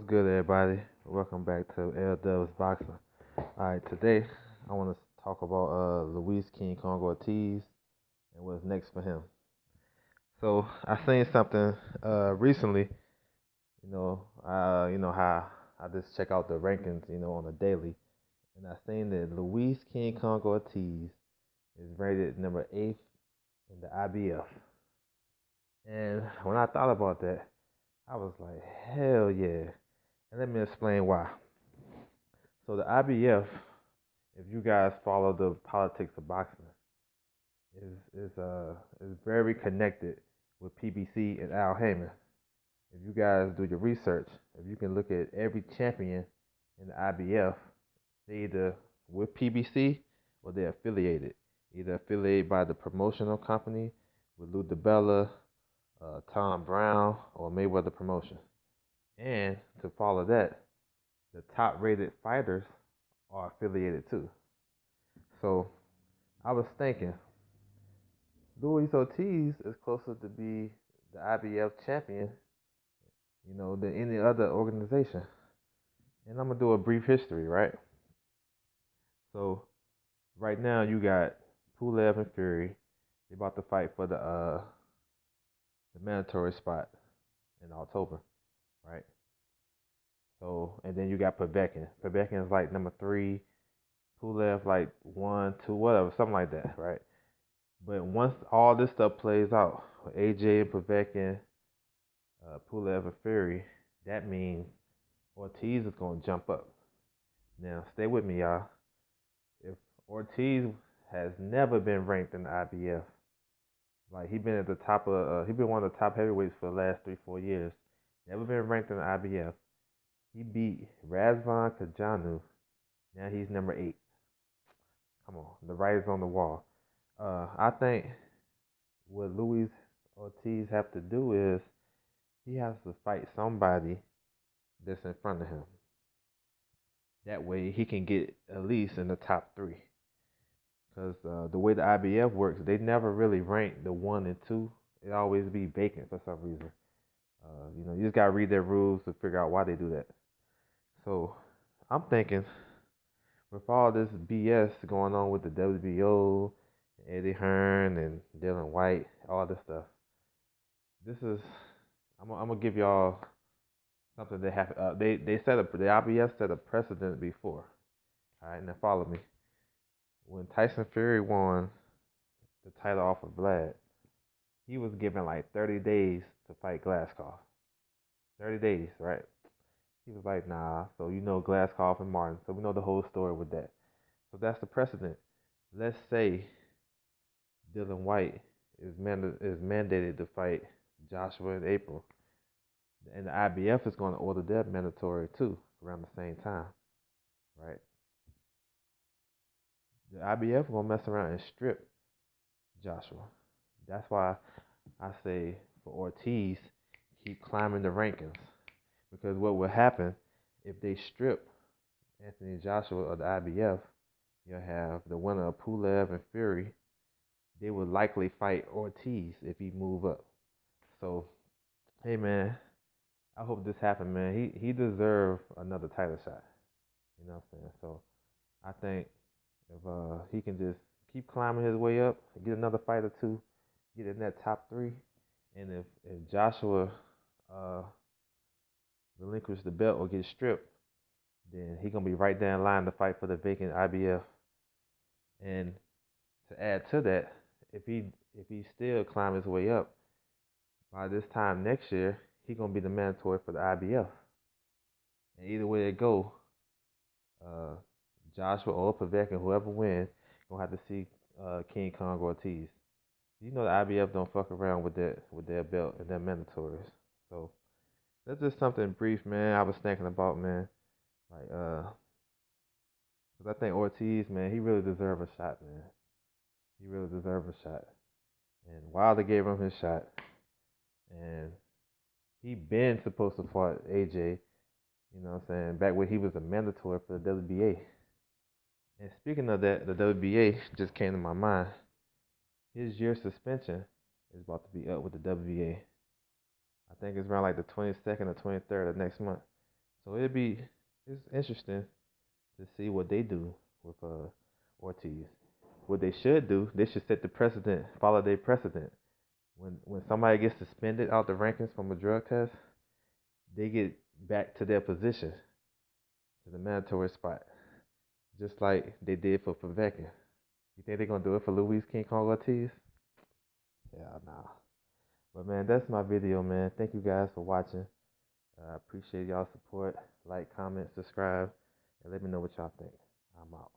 good, everybody? Welcome back to L Dubs Boxing. Alright, today I want to talk about Luis King Kong Ortiz and what's next for him. So I seen something recently. How I just check out the rankings, on a daily, and I seen that Luis King Kong Ortiz is rated number 8th in the IBF. And when I thought about that, I was like, hell yeah. And let me explain why. So the IBF, if you guys follow the politics of boxing, is very connected with PBC and Al Heyman. If you guys do your research, if you can look at every champion in the IBF, they either with PBC or they're affiliated. Either affiliated by the promotional company with Lou DiBella, Tom Brown, or Mayweather Promotion. And to follow that, the top rated fighters are affiliated too. So I was thinking, Luis Ortiz is closer to be the IBF champion, than any other organization. And I'm gonna do a brief history, right? So right now you got Pulev and Fury. They're about to fight for the mandatory spot in October, right? So and then you got Povetkin. Povetkin is like number 3. Pulev like 1, 2, whatever, something like that, right? But once all this stuff plays out, AJ and Povetkin, Pulev and Fury, that means Ortiz is going to jump up. Now, stay with me, y'all. If Ortiz has never been ranked in the IBF, like he been at the top of, he been one of the top heavyweights for the last 3-4 years, never been ranked in the IBF. He beat Razvan Kajanu. Now he's number 8. Come on, the writing's on the wall. I think what Luis Ortiz have to do is he has to fight somebody that's in front of him. That way he can get at least in the top 3. Because the way the IBF works, they never really rank the 1 and 2. It always be vacant for some reason. You just gotta read their rules to figure out why they do that. So I'm thinking, with all this BS going on with the WBO, Eddie Hearn and Dylan White, all this stuff, I'm gonna give y'all something that happened. They set up, the IBF set a precedent before. All right, now follow me. When Tyson Fury won the title off of Vlad, he was given like 30 days to fight Glaskov. 30 days, right? He was like, nah. So Glaskov and Martin. So we know the whole story with that. So that's the precedent. Let's say Dylan White is mandated to fight Joshua in April, and the IBF is going to order that mandatory too around the same time, right? The IBF going to mess around and strip Joshua. That's why I say for Ortiz, keep climbing the rankings, because what will happen if they strip Anthony Joshua of the IBF? You'll have the winner of Pulev and Fury. They would likely fight Ortiz if he move up. So, hey man, I hope this happens, man. He deserves another title shot. You know what I'm saying? So I think if he can just keep climbing his way up, get another fight or two, get in that top 3, and if Joshua relinquish the belt or get stripped, then he gonna be right there in line to fight for the vacant IBF. And to add to that, if he still climb his way up, by this time next year, he gonna be the mandatory for the IBF. And either way it go, Joshua or Povetkin, whoever wins, gonna have to see King Kong Ortiz. The IBF don't fuck around with their belt and their mandatories. So that's just something brief, man. I was thinking about, man, like because I think Ortiz, man, he really deserves a shot, man. He really deserves a shot. And Wilder gave him his shot, and he been supposed to fight AJ. You know what I'm saying? Back when he was a mandatory for the WBA. And speaking of that, the WBA just came to my mind. His year suspension is about to be up with the WBA. I think it's around like the 22nd or 23rd of next month. So it's interesting to see what they do with Ortiz. What they should do, they should set the precedent, follow their precedent. When somebody gets suspended out the rankings from a drug test, they get back to their position, to the mandatory spot, just like they did for Povetkin. You think they're gonna do it for Luis King Kong Ortiz? Yeah, nah. But man, that's my video, man. Thank you guys for watching. I appreciate y'all support. Like, comment, subscribe, and let me know what y'all think. I'm out.